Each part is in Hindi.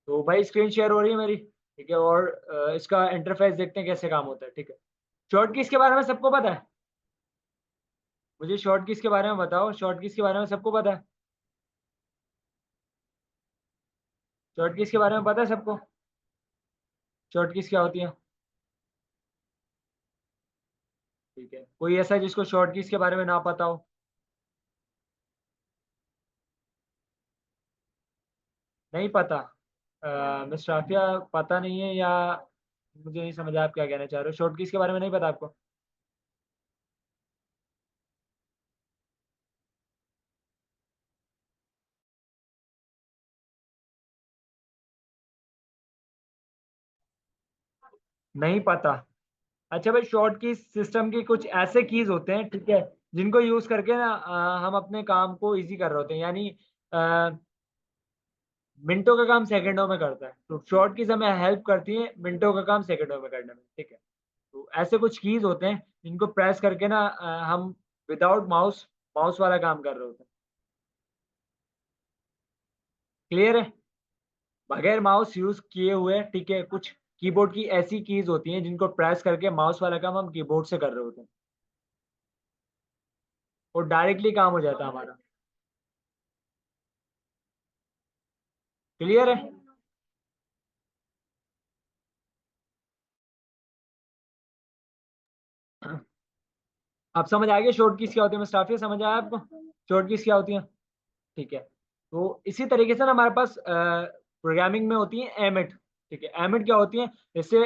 तो भाई स्क्रीन शेयर हो रही है मेरी, ठीक है, और इसका इंटरफेस देखते हैं कैसे काम होता है, ठीक है। शॉर्ट कीज के बारे में सबको पता है? मुझे शॉर्ट कीज के बारे में बताओ, शॉर्ट कीज के बारे में सबको पता है? शॉर्ट कीज के बारे में पता है सबको? शॉर्ट कीज क्या होती है? ठीक है, कोई ऐसा है जिसको शॉर्ट कीज के बारे में ना पता हो? नहीं पता? मिस्टर आफिया, पता नहीं है, या मुझे नहीं समझा आप क्या कहना चाह रहे हो, शॉर्ट कीज के बारे में नहीं पता आपको? नहीं पता? अच्छा भाई, शॉर्ट कीज सिस्टम की कुछ ऐसे कीज होते हैं, ठीक है, जिनको यूज करके ना हम अपने काम को इजी कर रहे होते हैं, यानी अ, मिनटों का काम सेकंडों में करता है, तो शॉर्ट कीज हमें हेल्प करती है मिनटों का काम सेकंडों में करने में, ठीक है। तो ऐसे कुछ कीज होते हैं जिनको प्रेस करके ना हम विदाउट माउस माउस वाला काम कर रहे होते हैं। क्लियर है? बगैर माउस यूज किए हुए, ठीक है, कुछ कीबोर्ड की ऐसी कीज होती हैं जिनको प्रेस करके माउस वाला काम हम कीबोर्ड से कर रहे होते हैं, और डायरेक्टली काम हो जाता है हमारा। क्लियर है? अब समझ आ गया शॉर्ट कीज क्या होती है? मुस्ताफिज, समझ आया आपको शॉर्ट कीज क्या होती है? ठीक है, तो इसी तरीके से ना हमारे पास प्रोग्रामिंग में होती है एमिट, ठीक है। एमिट क्या होती है? जैसे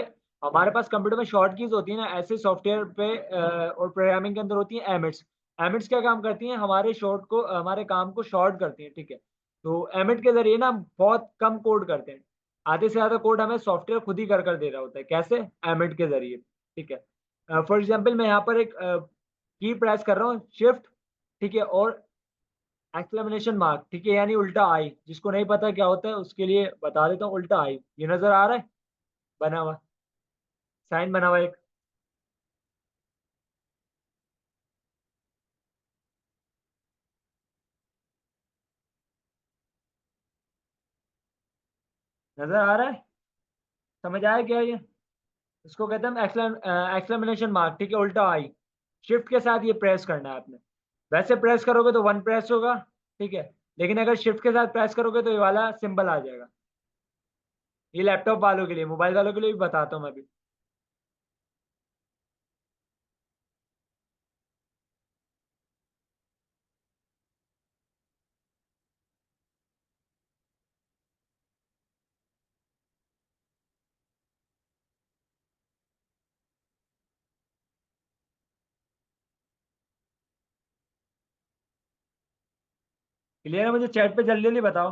हमारे पास कंप्यूटर में शॉर्ट कीज होती है ना, ऐसे सॉफ्टवेयर पे और प्रोग्रामिंग के अंदर होती है एमिट्स। एमिट्स क्या काम करती हैं? हमारे शॉर्ट को, हमारे काम को शॉर्ट करती हैं, ठीक है। तो एमिट के जरिए ना हम बहुत कम कोड करते हैं, आधे से ज़्यादा कोड हमें सॉफ्टवेयर खुद ही कर कर दे रहा होता है। कैसे? एमिट के जरिए, ठीक है। फॉर एग्जाम्पल मैं यहाँ पर एक की प्रेस कर रहा हूँ, शिफ्ट, ठीक है, और एक्सक्लेमेशन मार्क, ठीक है, यानी उल्टा आई। जिसको नहीं पता क्या होता है उसके लिए बता देता हूँ, उल्टा आई ये नजर आ रहा है, बना हुआ, साइन बना हुआ एक, नजर आ रहा है? समझ आया क्या ये? इसको कहते हैं एक्सक्लेमेशन मार्क, ठीक है, उल्टा आई। शिफ्ट के साथ ये प्रेस करना है आपने। वैसे प्रेस करोगे तो वन प्रेस होगा, ठीक है, लेकिन अगर शिफ्ट के साथ प्रेस करोगे तो ये वाला सिंबल आ जाएगा। ये लैपटॉप वालों के लिए, मोबाइल वालों के लिए भी बताता हूँ मैं अभी। क्लियर है? मुझे चैट पे जल्दी जल्दी बताओ।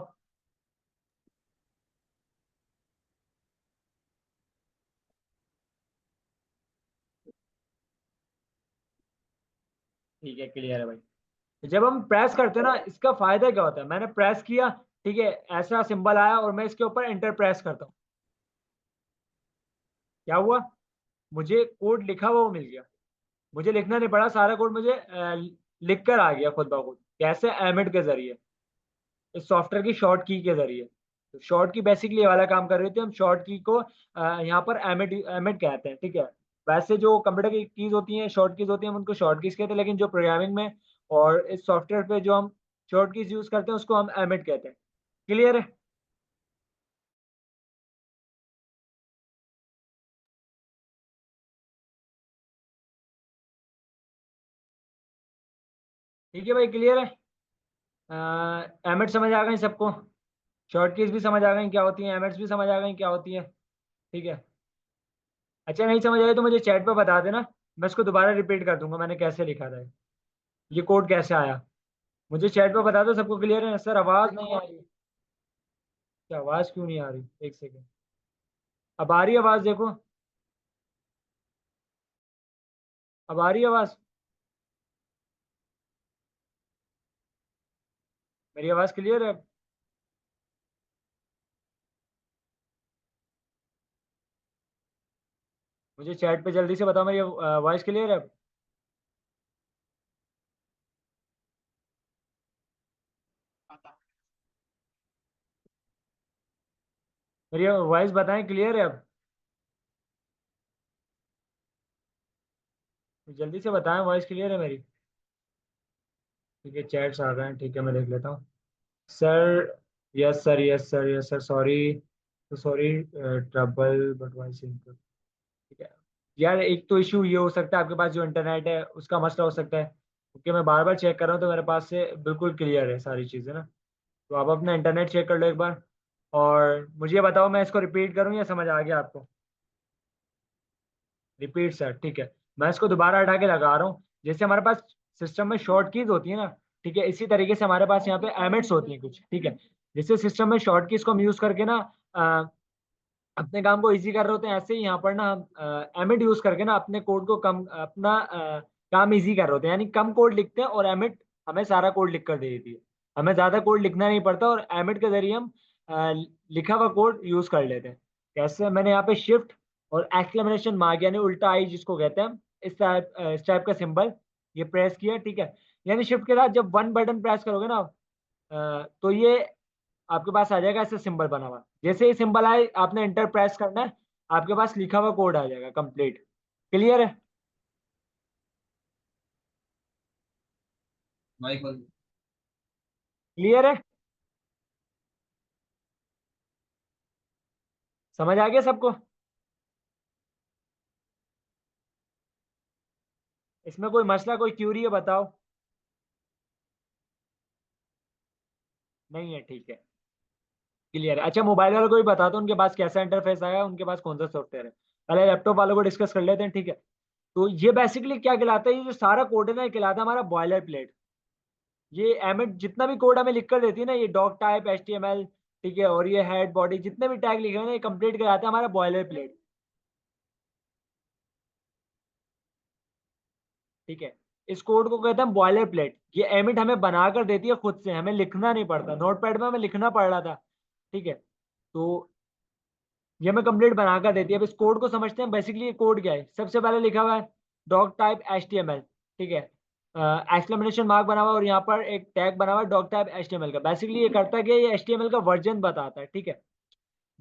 ठीक है, क्लियर है भाई। जब हम प्रेस करते हैं ना, इसका फायदा क्या होता है? मैंने प्रेस किया, ठीक है, ऐसा सिंबल आया और मैं इसके ऊपर एंटर प्रेस करता हूँ, क्या हुआ? मुझे कोड लिखा हुआ वो मिल गया। मुझे लिखना नहीं पड़ा, सारा कोड मुझे लिख कर आ गया खुद ब खुद। कैसे? एमिट के जरिए, इस सॉफ्टवेयर की शॉर्ट की के जरिए। तो शॉर्ट की बेसिकली ये वाला काम कर रही थी, हम शॉर्ट की को यहाँ पर एमिट एमिट कहते हैं, ठीक है। वैसे जो कंप्यूटर की कीज होती हैं, शॉर्ट कीज होती हैं, हम उनको शॉर्ट कीज कहते हैं, लेकिन जो प्रोग्रामिंग में और इस सॉफ्टवेयर पे जो हम शॉर्ट कीज यूज करते हैं उसको हम एमिट कहते हैं। क्लियर है? ठीक है भाई, क्लियर है? एमिट समझ आ गई सबको? शॉर्ट कीज भी समझ आ गई क्या होती हैं, एमिट्स भी समझ आ गई क्या होती है? ठीक है। अच्छा, नहीं समझ आई तो मुझे चैट पे बता देना, मैं इसको दोबारा रिपीट कर दूंगा मैंने कैसे लिखा था, ये कोड कैसे आया। मुझे चैट पे बता दो, सबको क्लियर है? सर आवाज नहीं आ रही। क्या आवाज क्यों नहीं आ रही? एक सेकेंड, अब आ रही है आवाज, देखो, अब आ रही है आवाज? मेरी आवाज क्लियर है? मुझे चैट पे जल्दी से बताओ, मेरी वॉइस क्लियर है? मेरी वॉइस बताएं, क्लियर है अब? जल्दी से बताएं, वॉइस क्लियर है मेरी? ठीक है, चैट्स आ रहे हैं, ठीक है मैं देख लेता हूँ। Sir, yes sir, yes sir, yes sir, sorry, तो sorry, trouble but voice input. ठीक है यार, एक तो इशू ये हो सकता है आपके पास जो इंटरनेट है उसका मसला हो सकता है, क्योंकि मैं बार बार चेक कर रहा हूँ तो मेरे पास से बिल्कुल क्लियर है सारी चीज़ें ना। तो आप अपना इंटरनेट चेक कर लो एक बार, और मुझे ये बताओ मैं इसको रिपीट करूँ या समझ आ गया आपको? रिपीट सर, ठीक है। मैं इसको दोबारा हटा के लगा रहा हूँ। जैसे हमारे पास सिस्टम में शॉर्ट कीज होती है ना, ठीक है, इसी तरीके से हमारे पास यहाँ पे एमिट्स होती हैं कुछ, ठीक है। जैसे सिस्टम में शॉर्ट कीज को हम यूज करके ना अपने काम को इजी कर रहे होते हैं, ऐसे ही यहाँ पर ना हम एमिट यूज करके ना अपने कोड को कम अपना काम इजी कर रहे होते हैं, यानी कम कोड लिखते हैं और एमिट हमें सारा कोड लिख कर दे देती है। हमें ज्यादा कोड लिखना नहीं पड़ता और एमिट के जरिए हम अ, लिखा हुआ कोड यूज कर लेते हैं। कैसे? मैंने यहाँ पे शिफ्ट और एक्सक्लेमेशन मार्क यानी उल्टा आई जिसको कहते हैं, इस टाइप का सिंबल ये प्रेस किया, ठीक है। यानी शिफ्ट के साथ जब वन बटन प्रेस करोगे ना तो ये आपके पास आ जाएगा ऐसे सिंबल बना हुआ। जैसे ही सिंबल आए आपने इंटर प्रेस करना है, आपके पास लिखा हुआ कोड आ जाएगा कंप्लीट। क्लियर है? क्लियर है? समझ आ गया सबको? इसमें कोई मसला, कोई क्यूरी है बताओ? नहीं है, ठीक है, क्लियर है। अच्छा, मोबाइल वालों को भी बता दो उनके पास कैसा इंटरफेस आया, उनके पास कौन सा सॉफ्टवेयर है। पहले लैपटॉप वालों को डिस्कस कर लेते हैं, ठीक है। तो ये बेसिकली क्या कहलाता है, ये जो सारा कोड है ना, ये कहलाता है हमारा बॉयलर प्लेट। ये एमिट जितना भी कोड हमें लिख कर देती है ना, ये डॉक टाइप, HTML, ठीक है, और ये हेड बॉडी जितने भी टैग लिखे हैं ना, ये कंप्लीट कराता है हमारा बॉयलर प्लेट, ठीक है। इस कोड को कहते हैं बॉयलर प्लेट। ये एमिट हमें बना कर देती है खुद से, हमें लिखना नहीं पड़ता। नोटपैड में हमें लिखना पड़ रहा था, ठीक है। तो ये हमें कंप्लीट बना कर देती है। अब इस कोड को समझते हैं, बेसिकली ये कोड क्या है। सबसे पहले लिखा हुआ है डॉक टाइप HTML, ठीक है, एक्सक्लेमेशन मार्क बना हुआ है और यहाँ पर एक टैग बना हुआ है डॉक टाइप HTML का। बेसिकली ये करता है कि ये HTML का वर्जन बताता है, ठीक है।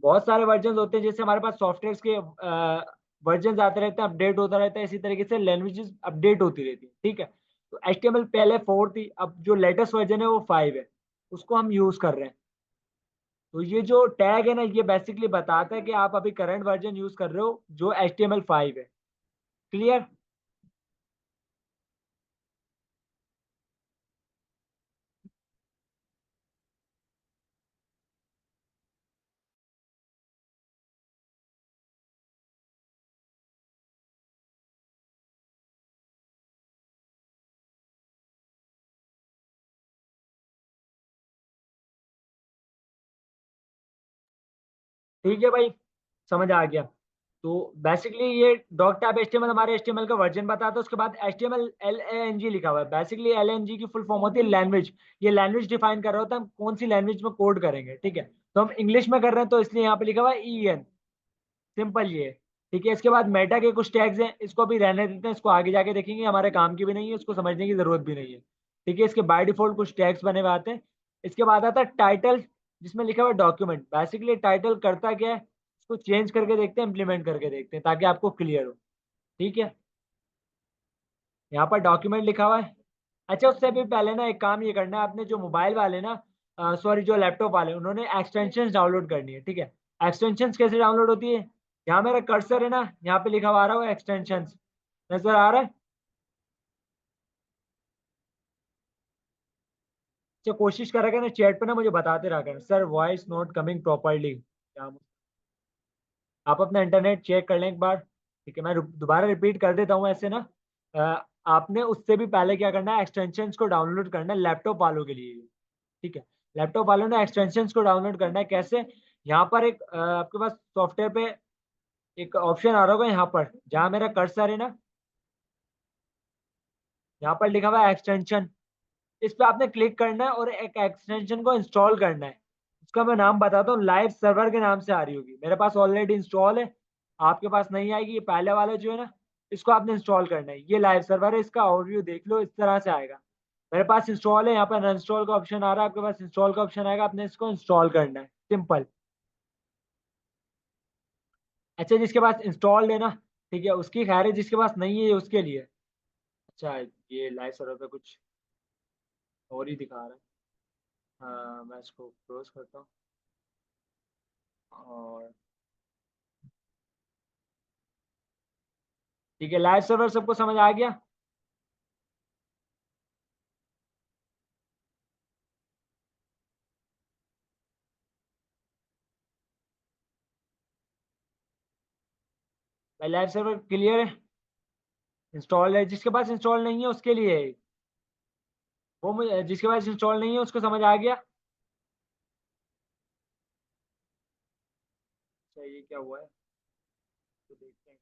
बहुत सारे वर्जन होते हैं, जैसे हमारे पास सॉफ्टवेयर के वर्जन आते रहते हैं, अपडेट होता रहता है, इसी तरीके से लैंग्वेजेस अपडेट होती रहती है, ठीक है। तो HTML पहले 4 थी, अब जो लेटेस्ट वर्जन है वो 5 है, उसको हम यूज कर रहे हैं। तो ये जो टैग है ना, ये बेसिकली बताता है कि आप अभी करंट वर्जन यूज कर रहे हो जो HTML5 है। क्लियर? ठीक है भाई, समझ आ गया। तो बेसिकली ये डॉक टाइप HTML हमारे HTML का वर्जन बताता है। उसके बाद HTML LANG लिखा हुआ है। बेसिकली LANG की फुल फॉर्म होती है लैंग्वेज। ये लैंग्वेज डिफाइन कर रहा होता है हम कौन सी लैंग्वेज में कोड करेंगे, ठीक है। तो हम इंग्लिश में कर रहे हैं तो इसलिए यहाँ पे लिखा हुआ है EN, सिंपल ये है, ठीक है। इसके बाद मेटा के कुछ टैग्स हैं, इसको अभी रहने देते हैं, इसको आगे जाके देखेंगे, हमारे काम की भी नहीं है, इसको समझने की जरूरत भी नहीं है, ठीक है। इसके बाय डिफॉल्ट कुछ टैग्स बने हुए आते हैं। इसके बाद आता है टाइटल, जिसमें लिखा हुआ है डॉक्यूमेंट। बेसिकली टाइटल करता क्या है, इसको चेंज करके देखते हैं, इंप्लीमेंट करके देखते हैं ताकि आपको क्लियर हो, ठीक है। यहाँ पर डॉक्यूमेंट लिखा हुआ है। अच्छा, उससे भी पहले ना एक काम ये करना है आपने, जो मोबाइल वाले ना, सॉरी, जो लैपटॉप वाले, उन्होंने एक्सटेंशन डाउनलोड करनी है, ठीक है। एक्सटेंशन कैसे डाउनलोड होती है? यहाँ मेरा कर्सर है ना, यहाँ पे लिखा हुआ आ रहा है एक्सटेंशन, नजर आ रहा है? अच्छा, कोशिश करा कर ना चैट पे ना मुझे बताते रहा कर, sir voice not coming properly. आप अपना इंटरनेट चेक कर लें एक बार, ठीक है। मैं दोबारा रिपीट कर देता हूँ ऐसे ना। आपने उससे भी पहले क्या करना है, एक्सटेंशन को डाउनलोड करना है लैपटॉप वालों के लिए, ठीक है। लैपटॉप वालों ने एक्सटेंशन को डाउनलोड करना है कैसे? यहाँ पर एक आपके पास सॉफ्टवेयर पे एक ऑप्शन आ रहा होगा, यहाँ पर जहाँ मेरा कर्सर है ना, यहाँ पर लिखा हुआ है एक्सटेंशन। इस पे आपने क्लिक करना है और एक एक्सटेंशन को इंस्टॉल करना है। उसका मैं नाम बताता हूँ, लाइव सर्वर के नाम से आ रही होगी, मेरे पास ऑलरेडी इंस्टॉल है। आपके पास नहीं आएगी, ये पहले वाला जो है ना, इसको आपने इंस्टॉल करना है। ये लाइव सर्वर है, इसका ओवरव्यू देख लो, इस तरह से आएगा। मेरे पास इंस्टॉल है, यहाँ पर अनइंस्टॉल का ऑप्शन आ रहा है, आपके पास इंस्टॉल का ऑप्शन आएगा, आपने इसको इंस्टॉल करना है, सिंपल। अच्छा, जिसके पास इंस्टॉल्ड है ना, ठीक है, उसकी खैर है, जिसके पास नहीं है ये उसके लिए। अच्छा, ये लाइव सर्वर पे कुछ और ही दिखा रहा है। हाँ, मैं इसको क्लोज करता हूँ। और ठीक है, लाइव सर्वर सबको समझ आ गया। भाई लाइव सर्वर क्लियर है, इंस्टॉल है, जिसके पास इंस्टॉल नहीं है उसके लिए है। वो मुझे, जिसके पास इंस्टॉल नहीं है उसको समझ आ गया। अच्छा, ये क्या हुआ है, तो देखते हैं।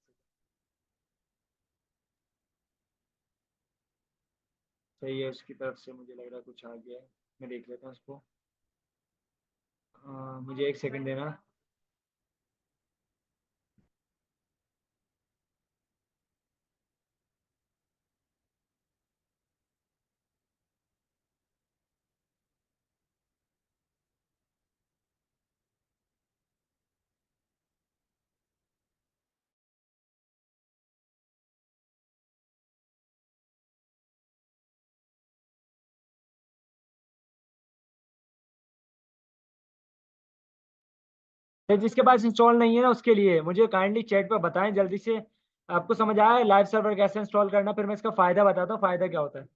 सही है, उसकी तरफ से मुझे लग रहा है कुछ आ गया है। मैं देख लेता हूँ उसको। मुझे एक सेकंड देना। तो जिसके पास इंस्टॉल नहीं है ना उसके लिए, मुझे काइंडली चैट पे बताएं जल्दी से। आपको समझ आया है लाइव सर्वर कैसे इंस्टॉल करना, फिर मैं इसका फायदा बताता हूँ, फायदा क्या होता है।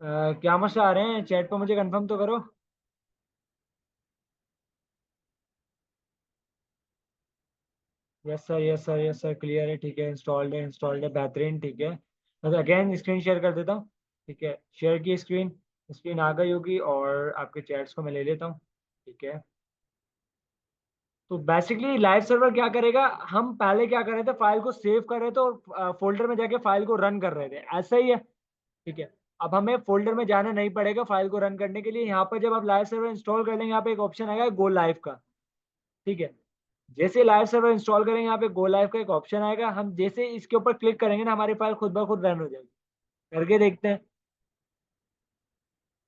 क्या मसला आ रहे हैं चैट पे, मुझे कंफर्म तो करो। Yes sir, yes sir, yes sir, clear है, ठीक है, इंस्टॉल्ड है, इंस्टॉल्ड है, बेहतरीन, ठीक है। तो अगेन स्क्रीन शेयर कर देता हूँ। ठीक है, शेयर की स्क्रीन, स्क्रीन आ गई होगी और आपके चैट्स को मैं ले लेता हूँ। ठीक है, तो बेसिकली लाइव सर्वर क्या करेगा, हम पहले क्या कर रहे थे, फाइल को सेव कर रहे थे और फोल्डर में जाके फाइल को रन कर रहे थे, ऐसा ही है। ठीक है, अब हमें फोल्डर में जाना नहीं पड़ेगा फाइल को रन करने के लिए। यहाँ पर जब आप लाइव सर्वर इंस्टॉल कर लेंगे, यहाँ पे एक ऑप्शन आएगा गो लाइव का। ठीक है, जैसे लाइव सर्वर इंस्टॉल करेंगे, यहाँ पे गो लाइव का एक ऑप्शन आएगा, हम जैसे इसके ऊपर क्लिक करेंगे ना, हमारी फाइल खुद ब खुद रन हो जाएगी। करके देखते हैं।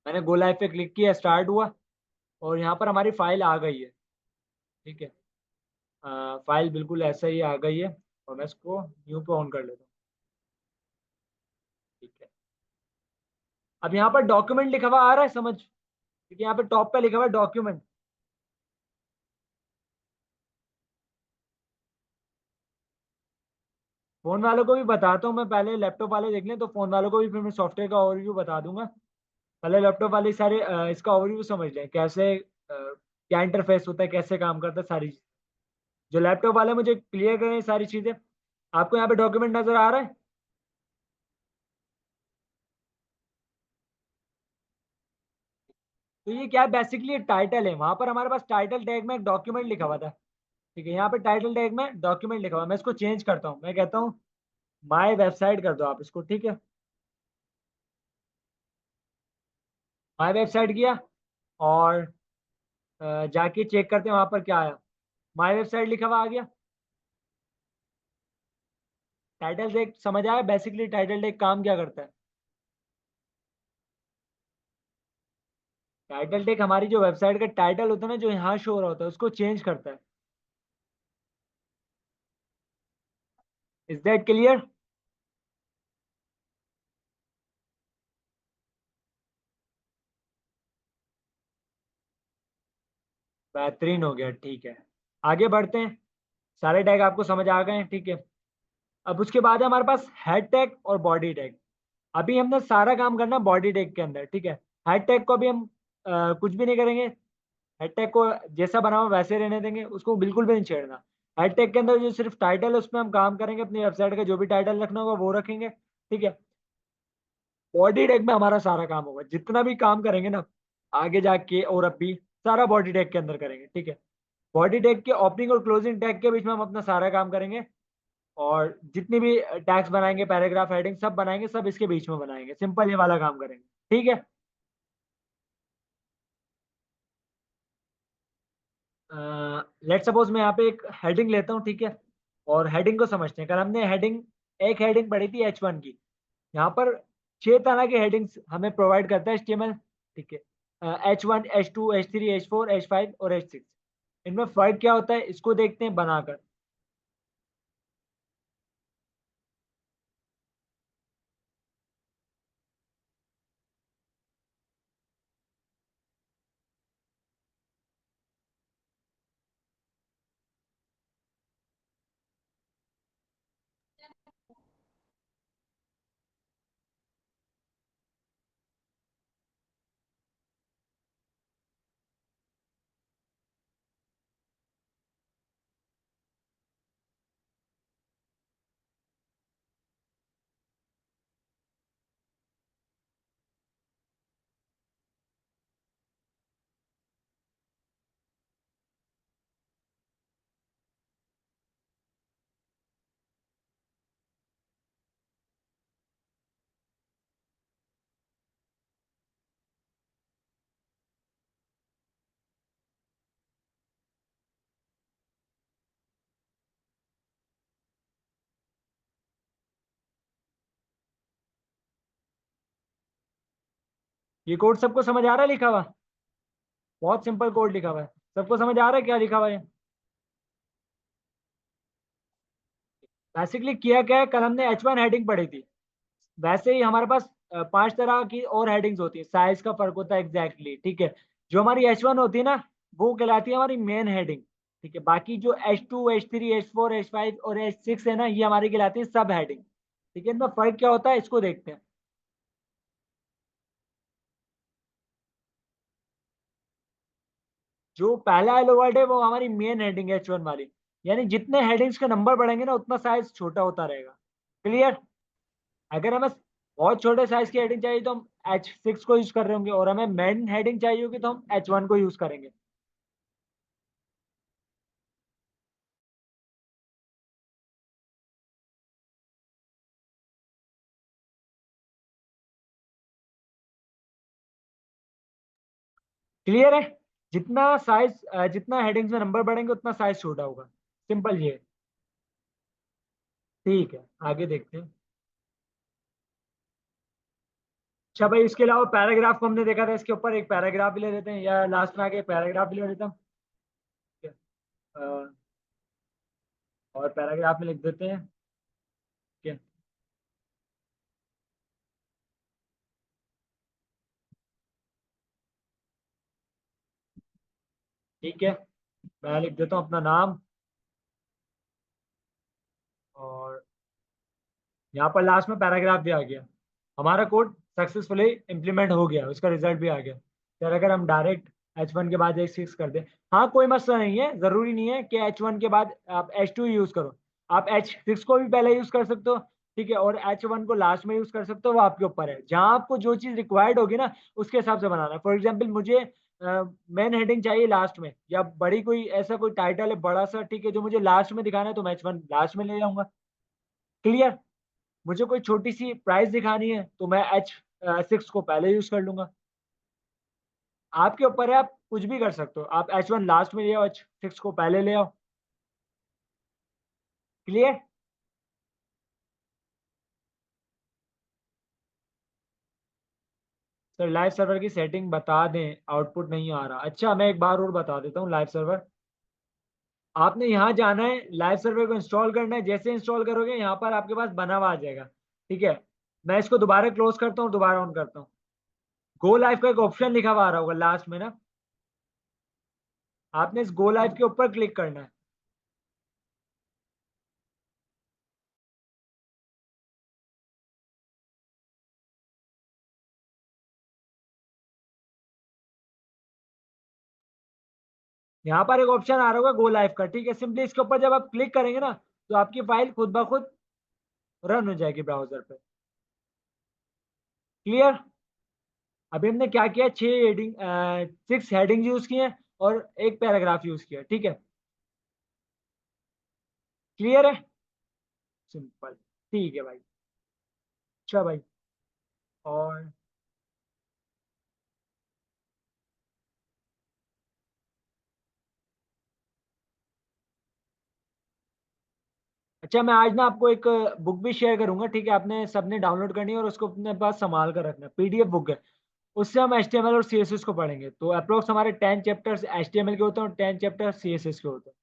मैंने गो लाइव पे क्लिक किया, स्टार्ट हुआ, और यहाँ पर हमारी फाइल आ गई है। ठीक है, फाइल बिल्कुल ऐसा ही आ गई है, और मैं इसको न्यू पे ऑन कर लेता हूँ। ठीक है, अब यहाँ पर डॉक्यूमेंट लिखा हुआ आ रहा है समझ, क्योंकि यहाँ पे टॉप पे लिखा हुआ है डॉक्यूमेंट। फोन वालों को भी बताता हूँ मैं, पहले लैपटॉप वाले देख लें, तो फोन वालों को भी फिर मैं सॉफ्टवेयर का ओवरव्यू बता दूंगा। पहले लैपटॉप वाले सारे इसका ओवरव्यू समझ लें, कैसे क्या इंटरफेस होता है, कैसे काम करता है, सारी चीज़। जो लैपटॉप वाले मुझे क्लियर करें ये सारी चीज़ें। आपको यहाँ पे डॉक्यूमेंट नजर आ रहा है। तो ये क्या है, बेसिकली टाइटल है, वहां पर हमारे पास टाइटल टैग में एक डॉक्यूमेंट लिखा हुआ था। ठीक है, यहाँ पे टाइटल टैग में डॉक्यूमेंट लिखा हुआ है, मैं इसको चेंज करता हूँ, मैं कहता हूँ माय वेबसाइट कर दो आप इसको। ठीक है, माय वेबसाइट किया, और जाके चेक करते हैं वहां पर क्या आया। माय वेबसाइट लिखा हुआ आ गया। टाइटल टैग समझ आया, बेसिकली टाइटल टैग काम क्या करता है। टाइटल टैग हमारी जो वेबसाइट का टाइटल होता है ना, जो यहाँ शो हो रहा होता है, उसको चेंज करता है। Is that clear. बेहतरीन हो गया, ठीक है। आगे बढ़ते हैं, सारे टैग आपको समझ आ गए हैं। ठीक है, अब उसके बाद है हमारे पास हेड टैग और बॉडी टैग। अभी हमने सारा काम करना बॉडी टैग के अंदर। ठीक है, हेड टैग को अभी हम कुछ भी नहीं करेंगे। हेड टैग को जैसा बना हुआ वैसे रहने देंगे, उसको बिल्कुल भी नहीं छेड़ना। हेड टैग के अंदर जो सिर्फ टाइटल है उसमें हम काम करेंगे, अपनी वेबसाइट का जो भी टाइटल रखना होगा वो रखेंगे। ठीक है, बॉडी टैग में हमारा सारा काम होगा, जितना भी काम करेंगे ना आगे जाके और अब भी, सारा बॉडी टैग के अंदर करेंगे। ठीक है, बॉडी टैग के ओपनिंग और क्लोजिंग टैग के बीच में हम अपना सारा काम करेंगे, और जितनी भी टैग्स बनाएंगे, पैराग्राफ हेडिंग सब बनाएंगे, सब इसके बीच में बनाएंगे। सिंपल ये वाला काम करेंगे, ठीक है। लेट सपोज मैं यहाँ पे एक हेडिंग लेता हूँ, ठीक है, और हेडिंग को समझते हैं। कल हमने हेडिंग, एक हेडिंग पढ़ी थी H1 की। यहाँ पर 6 तरह के हेडिंग्स हमें प्रोवाइड करता है HTML, ठीक है। H1, H2, H3, H4, H5 और H6। इनमें फर्क क्या होता है इसको देखते हैं बनाकर। ये कोड सबको समझ आ रहा है लिखा हुआ? बहुत सिंपल कोड लिखा हुआ है। सबको समझ आ रहा है क्या लिखा हुआ है? बेसिकली किया क्या है, कल हमने H1 हेडिंग पढ़ी थी। वैसे ही हमारे पास 5 तरह की और हेडिंग्स होती है, साइज का फर्क होता है एग्जैक्टली, ठीक है। जो हमारी H1 होती है ना, वो कहलाती है हमारी मेन हेडिंग, ठीक है। बाकी जो H2, H3, H4, H5 और H6 है ना, ये हमारी कहलाती है सब हेडिंग, ठीक है। इनमें फर्क क्या होता है इसको देखते हैं। जो पहला हेलो वर्ल्ड है वो हमारी मेन हेडिंग है H1 वाली, यानी जितने हेडिंग्स के नंबर बढ़ेंगे ना उतना साइज छोटा होता रहेगा। क्लियर? अगर हमें बहुत छोटे साइज की हेडिंग चाहिए तो हम H6 को यूज कर रहे होंगे, और हमें मेन हेडिंग चाहिए होगी तो हम H1 को यूज करेंगे। क्लियर है? जितना साइज, जितना हेडिंग्स में नंबर बढ़ेंगे उतना साइज छोटा होगा। सिंपल ये है। ठीक है, आगे देखते हैं। अच्छा भाई, इसके अलावा पैराग्राफ को हमने देखा था, इसके ऊपर एक पैराग्राफ भी ले लेते हैं, या लास्ट में आके पैराग्राफ भी ले लेता हूँ। ठीक है, और पैराग्राफ में लिख देते हैं। ठीक है। ठीक है, मैं लिख देता हूँ अपना नाम, और यहाँ पर लास्ट में पैराग्राफ भी आ गया। हमारा कोड सक्सेसफुली इम्प्लीमेंट हो गया, उसका रिजल्ट भी आ गया। फिर अगर हम डायरेक्ट H1 के बाद H6 कर दें, हाँ कोई मसला नहीं है, ज़रूरी नहीं है कि H1 के बाद आप H2 यूज़ करो। आप H6 को भी पहले यूज़ कर सकते हो, ठीक है, और H1 को लास्ट में यूज़ कर सकते हो, वो आपके ऊपर है। जहाँ आपको जो चीज़ रिक्वायर्ड होगी ना, उसके हिसाब से बनाना है। फॉर एग्जाम्पल मुझे मेन हेडिंग चाहिए लास्ट में, या बड़ी कोई ऐसा कोई टाइटल है बड़ा सा, ठीक है, जो मुझे लास्ट में दिखाना है, तो मैं H1 लास्ट में ले जाऊंगा। क्लियर? मुझे कोई छोटी सी प्राइस दिखानी है तो मैं H6 को पहले यूज कर लूंगा। आपके ऊपर है, आप कुछ भी कर सकते हो। आप H1 लास्ट में ले आओ, H6 को पहले ले आओ। क्लियर? सर लाइव सर्वर की सेटिंग बता दें, आउटपुट नहीं आ रहा। अच्छा, मैं एक बार और बता देता हूँ। लाइव सर्वर, आपने यहाँ जाना है, लाइव सर्वर को इंस्टॉल करना है। जैसे इंस्टॉल करोगे यहाँ पर आपके पास बना हुआ आ जाएगा, ठीक है। मैं इसको दोबारा क्लोज करता हूँ, दोबारा ऑन करता हूँ। गो लाइव का एक ऑप्शन लिखा हुआ आ रहा होगा लास्ट में ना, आपने इस गो लाइव के ऊपर क्लिक करना है। यहाँ पर एक ऑप्शन आ रहा होगा गो लाइव का, ठीक है। सिंपली इसके ऊपर जब आप क्लिक करेंगे ना, तो आपकी फाइल खुद ब खुद रन हो जाएगी ब्राउजर पे। क्लियर? अभी हमने क्या किया, 6 हेडिंग 6 हेडिंग यूज किए हैं, और एक पैराग्राफ यूज़ किया, ठीक है? क्लियर है? सिंपल, ठीक है भाई। अच्छा भाई, और अच्छा, मैं आज ना आपको एक बुक भी शेयर करूँगा, ठीक है? आपने सबने डाउनलोड करनी है और उसको अपने पास सँभाल कर रखना है, पीडीएफ बुक है। उससे हम एचटीएमएल और सीएसएस को पढ़ेंगे। तो एप्रॉक्स हमारे 10 चैप्टर्स एचटीएमएल के होते हैं और 10 चैप्टर्स सीएसएस के होते हैं।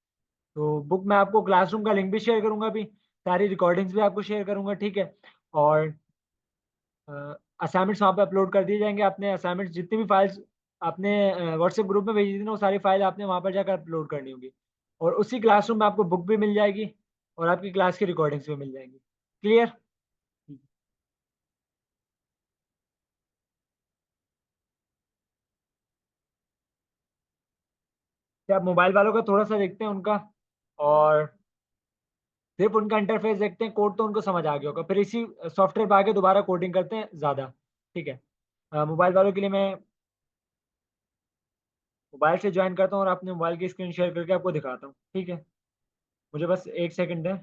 तो बुक मैं आपको क्लासरूम का लिंक भी शेयर करूँगा अभी, सारी रिकॉर्डिंग्स भी आपको शेयर करूँगा, ठीक है? और असाइनमेंट्स वहाँ पे अपलोड कर दिए जाएँगे। आपने असाइनमेंट्स जितनी भी फाइल्स आपने व्हाट्सएप ग्रुप में भेजी थी ना, वो सारी फाइल आपने वहाँ पर जाकर अपलोड करनी होगी। और उसी क्लासरूम में आपको बुक भी मिल जाएगी और आपकी क्लास की रिकॉर्डिंग्स भी मिल जाएँगी। क्लियर? तो आप मोबाइल वालों का थोड़ा-सा देखते हैं उनका और सिर्फ़ उनका इंटरफ़ेस देखते हैं, कोड तो उनको समझ आ गया होगा। फिर इसी सॉफ्टवेयर पे आके दोबारा कोडिंग करते हैं ज़्यादा, ठीक है? मोबाइल वालों के लिए मैं मोबाइल से जॉइन करता हूँ और अपने मोबाइल की स्क्रीन शेयर करके आपको दिखाता हूँ, ठीक है? मुझे बस 1 सेकंड दें।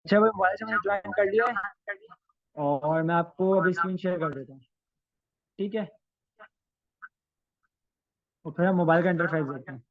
अच्छा भाई, मोबाइल से मैंने जॉइन कर लिया है और मैं आपको अभी स्क्रीन शेयर कर देता हूँ, ठीक है? और फिर हम मोबाइल का इंटरफ़ेस देखते हैं।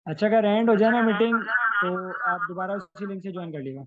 अच्छा, अगर एंड हो जाए ना मीटिंग, तो आप दोबारा उसी लिंक से जॉइन कर लीजिएगा।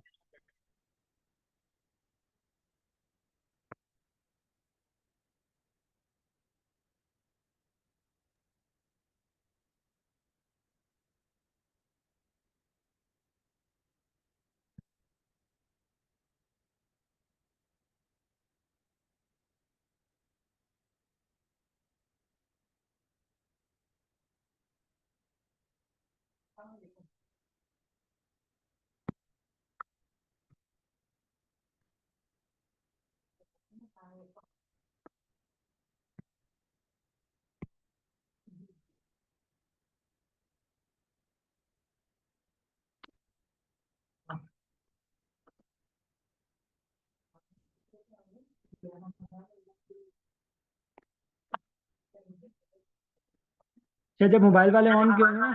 अच्छा, जब मोबाइल वाले ऑन किए होंगे ना,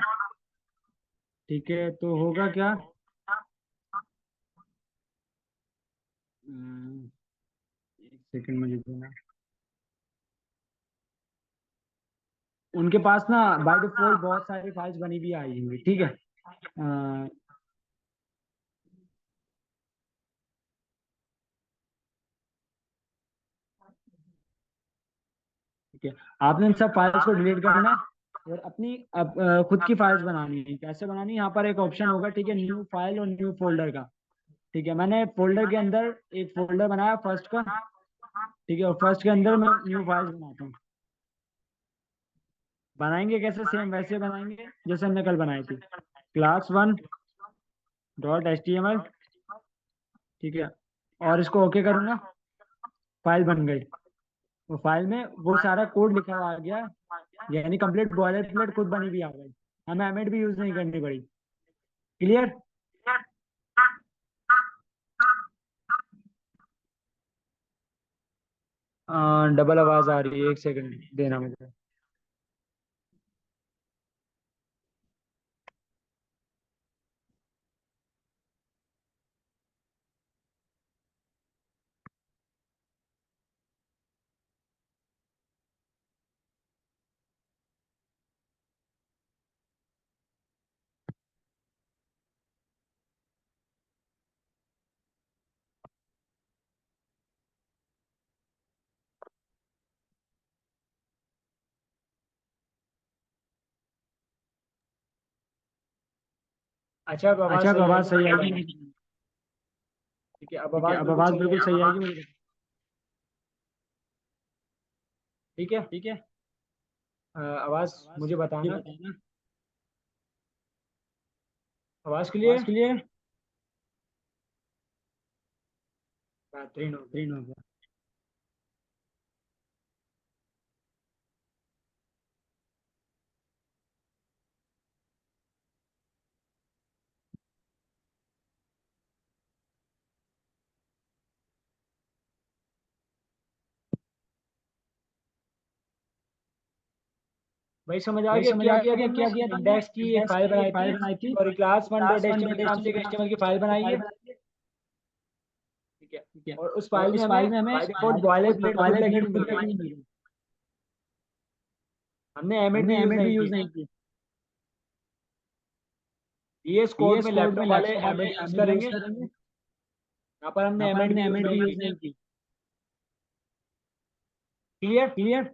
ठीक है, तो होगा क्या? हम्म, एक सेकंड मुझे देना। उनके पास ना बाय डिफॉल्ट बहुत सारी फाइल्स बनी भी आई होंगी, ठीक है। ठीक है, आपने इन सब फाइल्स को डिलीट करना है और अपनी खुद की फाइल्स बनानी है। कैसे बनानी है? यहाँ पर एक ऑप्शन होगा, ठीक है, न्यू फाइल और न्यू फोल्डर का। ठीक है, मैंने फोल्डर के अंदर एक फोल्डर बनाया फर्स्ट का, ठीक है, और फर्स्ट के अंदर मैं न्यू फाइल्स बनाता हूँ। बनाएंगे कैसे? सेम वैसे बनाएंगे जैसे हमने कल बनाई थी। class1.html, ठीक है, और इसको ओके करूंगा, फाइल बन गई। वो फाइल में वो सारा कोड लिखा हुआ आ गया, यानी कंप्लीट बॉयलर प्लेट खुद बनी भी आ गई। हमें एमिट भी यूज नहीं करनी पड़ी। क्लियर? डबल आवाज आ रही है, एक सेकंड देना मुझे। अच्छा, अब आवाज अच्छा, अब सही आवाज आएगी सही मुझे आएगी बताना। मुझे? ठीक है, अब ठीक है, आवाज अब बिल्कुल आवाज सही बिल्कुल आएगी सही मुझे। आएगी मुझे? ठीक है, ठीक है, आवाज आवाज मुझे मुझे बताना। बताना। आवाज क्लियर आवाज है? क्लियर? बेहतरीन हो गया। बेहतरीन हो गया। भाई समझ आ भाई गया समझ क्या आ किया था गया हमने? क्या किया था हमने? इंडेक्स की एक इंडेक्स फाइल की एक बनाई फाइल थी, बनाई थी, और class one dot class H one T M dot L H नाम टी से एम एक एल नाम एचटीएमएल से की फाइल बनाई फाइल है। बनाई है। ठीक है, ठीक है, और उस और फाइल में उस हमें फाइल में हमें by default by boiler default plate खुद बॉयलर लगी प्लेट हुई खुद मिल रही लगी है। हुई मिल रही। हमने एमिट भी हमने यूज एमिट नहीं भी यूज की। नहीं की। VS कोड में VS कोड में लैपटॉप वाले लैपटॉप वाले एमिट यूज एमिट यूज करेंगे। करेंगे। यहाँ पर हमने यहाँ पर एमिट हमने भी यूज एमिट भी नहीं यूज की। नहीं की। क्लियर? क्लियर?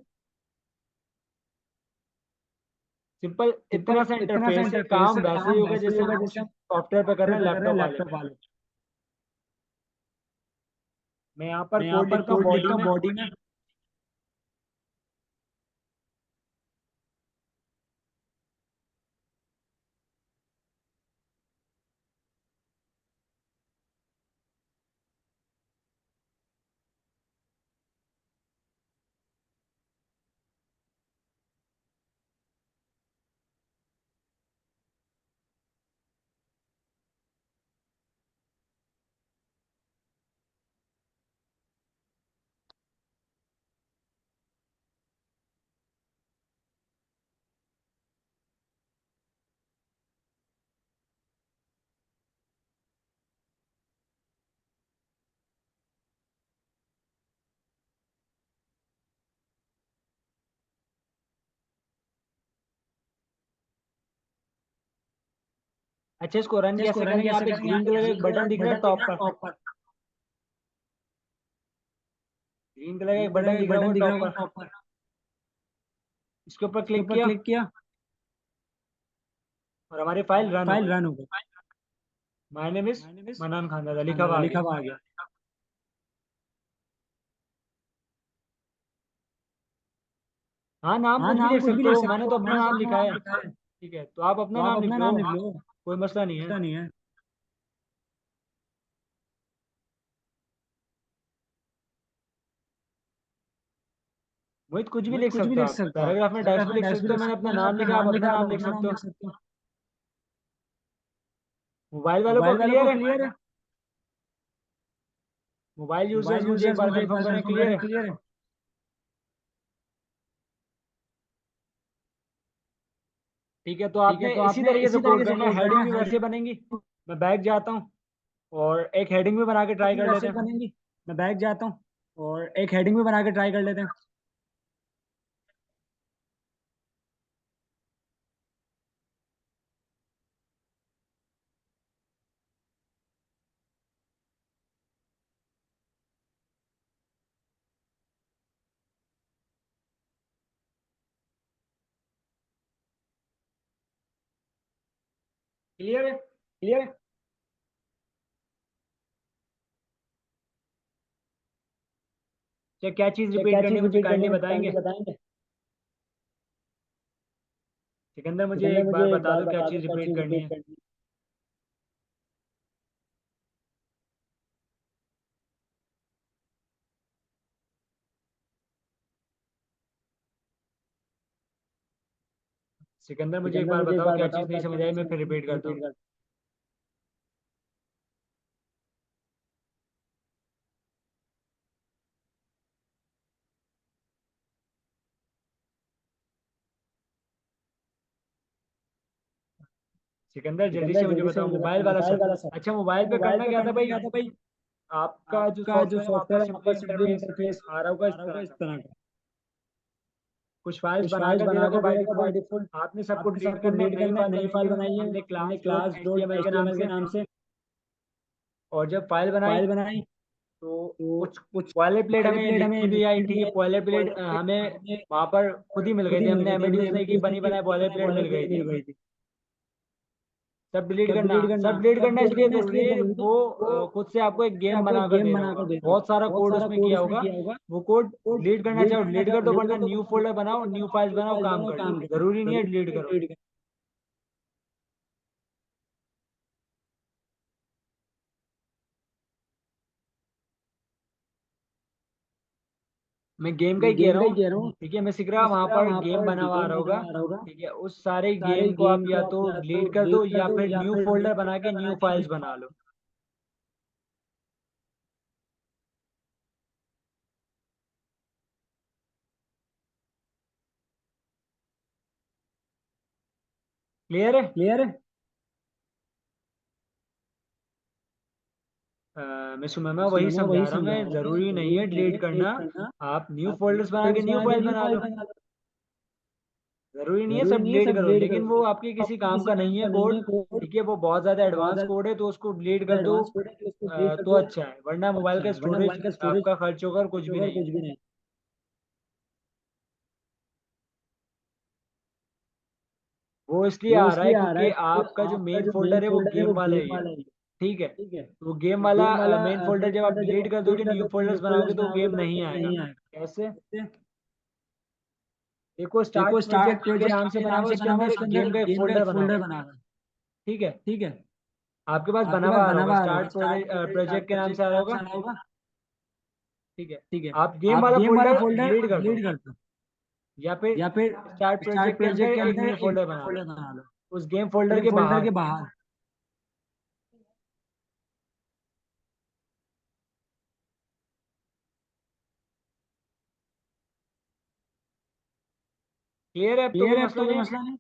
सिंपल सिंपल इतना सा इतना सा इंटरफेस है, इंटरफेस काम है, वैसे ही काम होगा वैसे ही जैसे होगा हम जैसे हम सॉफ्टवेयर पे कर रहे सॉफ्टवेयर हैं पे कर रहे हैं लैपटॉप वाले लैपटॉप पे। वाले। मैं यहाँ पर मैं यहाँ कोड पर लिखता हूँ कोड बॉडी लिखता हूँ में। बॉडी में। अच्छा, इसको रन इसको कैसे रन करेंगे? यहाँ कैसे पे करेंगे? यहाँ ग्रीन पे कलर का ग्रीन एक कलर बटन का दिख रहा है बटन दिख टॉप रहा है पर। टॉप पर। ग्रीन कलर का ग्रीन एक कलर का बटन एक दिख रहा बटन होगा दिख रहा टॉप होगा पर। टॉप पर। इसके ऊपर इसके क्लिक ऊपर किया क्लिक किया, और हमारी फाइल रन हो फाइल गई। रन हो गई। My name is my name is मनान खान दादा लिखा खान हुआ दादा आ लिखा गया। हुआ आ गया। हाँ, नाम हाँ, कुछ भी नाम लिख कुछ भी सकते लिख हो, सकते मैंने हो, तो अपना मैंने तो नाम अपना लिखा नाम है। लिखा है। ठीक है, तो आप तो अपना आप नाम लिख अपना लो, नाम लिख लो, कोई मसला नहीं है। मसला नहीं है। मोहित कुछ भी मोहित लिख कुछ भी सकते हो, लिख आप सकते हो, आप पैराग्राफ में टेक्स्ट पैराग्राफ भी में लिख टेक्स्ट भी सकते हो। लिख मैंने सकते अपना हो, मैंने नाम अपना लिखा, आप नाम अपना लिखा, आप नाम लिख अपना सकते नाम हो। लिख सकते हो। मोबाइल वालों को मोबाइल वालों को क्लियर है? क्लियर है? मोबाइल यूजर्स मुझे एक बार कंफर्म करें, क्लियर है? क्लियर है। ठीक है, तो ठीक है, आपने तो इसी आपने तरीके से इसी कोड तरीके से करना है, कोड करना हेडिंग है, भी हेडिंग वैसे बनेंगी। मैं बैक जाता हूँ और एक हेडिंग भी बना के ट्राई भी कर लेते वैसे हैं। बनेंगी। मैं बैक जाता हूँ और एक हेडिंग भी बना के ट्राई कर लेते हैं। क्लियर है? क्लियर है। क्या क्या चीज़ क्या रिपीट क्या करनी है चीज मुझे रिपीट करनी काइंडली है मुझे काइंडली बताएंगे? बताएंगे। सिकंदर मुझे सिकंदर एक बार मुझे एक बता बार दो क्या बता दो चीज़ क्या रिपीट चीज करनी रिपीट है। करनी है। सिकंदर मुझे एक सिकंदर बार मुझे एक बताओ बार क्या बताओ चीज़ नहीं क्या समझ चीज आई, नहीं मैं समझ फिर आई, मैं रिपीट फिर करता रिपीट हूँ। करता सिकंदर हूँ। जल्दी सिकंदर से मुझे जल्दी से बताओ, मुझे बताओ मोबाइल वाला मोबाइल सर। वाला सब। अच्छा, मोबाइल पे मोबाइल करना पे क्या था करना भाई? क्या था भाई? आपका जो आपका जो सॉफ्टवेयर है वहाँ पर सॉफ्टवेयर है वहाँ सिंपली पर सिंपली इंटरफेस इंटरफेस आ रहा होगा आ इस रहा होगा तरह इस का। तरह का। कुछ फाइल्स कुछ फाइल्स बनाकर दे रखा बनाकर दे बाय रखा बाय डिफॉल्ट। डिफॉल्ट। आपने सबको आपने डिलीट सबको करना है, डिलीट नई करना है, फाइल नई बनानी फाइल है बनाई है हमने हमने class dot class H T dot M L H के टी एम नाम एल के से। नाम से। और जब फाइल जब बनाई फाइल बनाई तो तो कुछ कुछ बॉयलर प्लेट वाले हमें प्लेट हमें लिखी हुई आई लिखी थी। हुई ये आई बॉयलर थी। प्लेट वाले प्लेट हमें हमें वहाँ पर खुद ही मिल गई खुद थी, ही मिल हमने गई थी, हमने एमएडीयूज नहीं की, एमएडीयूज नहीं बनी की, बनाई बनी बॉयलर बनाई प्लेट बॉयलर मिल गई प्लेट थी मिल हमें। गई थी। सब डिलीट सब करना, डिलीट करना, सब डिलीट सब करना डिलीट इसलिए करना इसलिए जरूरी है जरूरी है। वो वो खुद से आपको एक खुद से गेम आपको एक बनाकर गेम दे रहा होगा, बनाकर दे रहा होगा। बहुत सारा बहुत कोड सारा उसमें कोड किया उसमें होगा। किया होगा। वो कोड कोड डिलीट करना डिलीट चाहो करना डिलीट चाहो कर दो, डिलीट वरना कर दो, न्यू वरना फोल्डर न्यू बनाओ, फोल्डर न्यू बनाओ, फाइल्स न्यू बनाओ, फाइल काम बनाओ, कर लो। काम कर लो। जरूरी नहीं है जरूरी डिलीट नहीं है करो। डिलीट करना। मैं गेम का मैं ही कह गेम रहा का ही हूँ। कह रहा हूँ। ठीक है, मैं सीख रहा मैं वहां सीख रहा पर वहाँ गेम पर बना हुआ आ गेम रहा बना होगा। आ रहा होगा। ठीक है, उस सारे सारे गेम को आप गेम को या आप तो या तो डिलीट कर दो डिलीट कर या दो फिर या न्यू फिर न्यू फोल्डर बना फोल्डर के बना न्यू के फाइल्स न्यू। बना लो। क्लियर है? क्लियर है। मैं सुमैमा इसमें वही मैं वही समझा रहा हूँ, समझा मैं रहा हूँ, मैं जरूरी नहीं जरूरी है नहीं डिलीट है करना। डिलीट करना। आप न्यू आप न्यू फोल्डर्स बना के फोल्डर्स न्यू बना के फाइल न्यू बना फाइल लो। बना लो। जरूरी नहीं है जरूरी सब नहीं है डिलीट सब करो, डिलीट लेकिन करो, वो लेकिन आपके वो किसी आपके काम किसी का काम नहीं है का नहीं कोड। है कोड। ठीक है, वो बहुत ज्यादा वो बहुत एडवांस कोड है, तो उसको डिलीट कर ज्यादा दो। एडवांस कोड है कि उसको डिलीट कर तो दो। अच्छा है, वरना तो मोबाइल अच्छा का है, वरना स्टोरेज मोबाइल का स्टोरेज आपका खर्च होगा और कुछ भी होगा, नहीं है। कुछ भी नहीं। वो इसलिए वो आ रहा है इसलिए आ रहा क्योंकि है क्योंकि आपका जो आपका मेन जो मेन फोल्डर है वो फोल्डर है वो गेम वाला गेम ही है। वाला ही है। ठीक है, ठीक है, तो गेम तो वाला गेम वाला मेन फोल्डर मेन जब आप फोल्डर जब डिलीट आप कर दोगे, डिलीट कर न्यू दोगे, न्यू फोल्डर्स बनाओगे, फोल्डर्स तो वो बनाओगे गेम तो वो नहीं गेम आएगा। नहीं आएगा। कैसे? इससे देखो, स्टार्ट देखो स्टार्ट प्रोजेक्ट के प्रोजेक्ट नाम से के बना नाम हुआ, से इसके बना हुआ, अंदर इसके एक अंदर गेम का एक गेम का फोल्डर एक बना फोल्डर हुआ है। बना हुआ है। ठीक है, ठीक है, आपके पास आपके बना पास हुआ आ रहा बना होगा, हुआ आ रहा होगा, स्टार्ट स्टार्ट प्रोजेक्ट के नाम प्रोजेक्ट से आ के रहा नाम से होगा। आ रहा होगा। ठीक है, ठीक है, आप गेम आप वाला गेम वाला फोल्डर फोल्डर डिलीट कर दो, डिलीट कर दो, या फिर या फिर स्टार्ट स्टार्ट प्रोजेक्ट के प्रोजेक्ट अंदर के एक अंदर न्यू एक फोल्डर न्यू बना लो, फोल्डर बना लो। उस गेम फोल्डर गेम के फोल्डर के बाहर। बाहर। क्लियर है, अब तो क्लियर कोई है, अब तो मसला कोई नहीं है। मसला नहीं।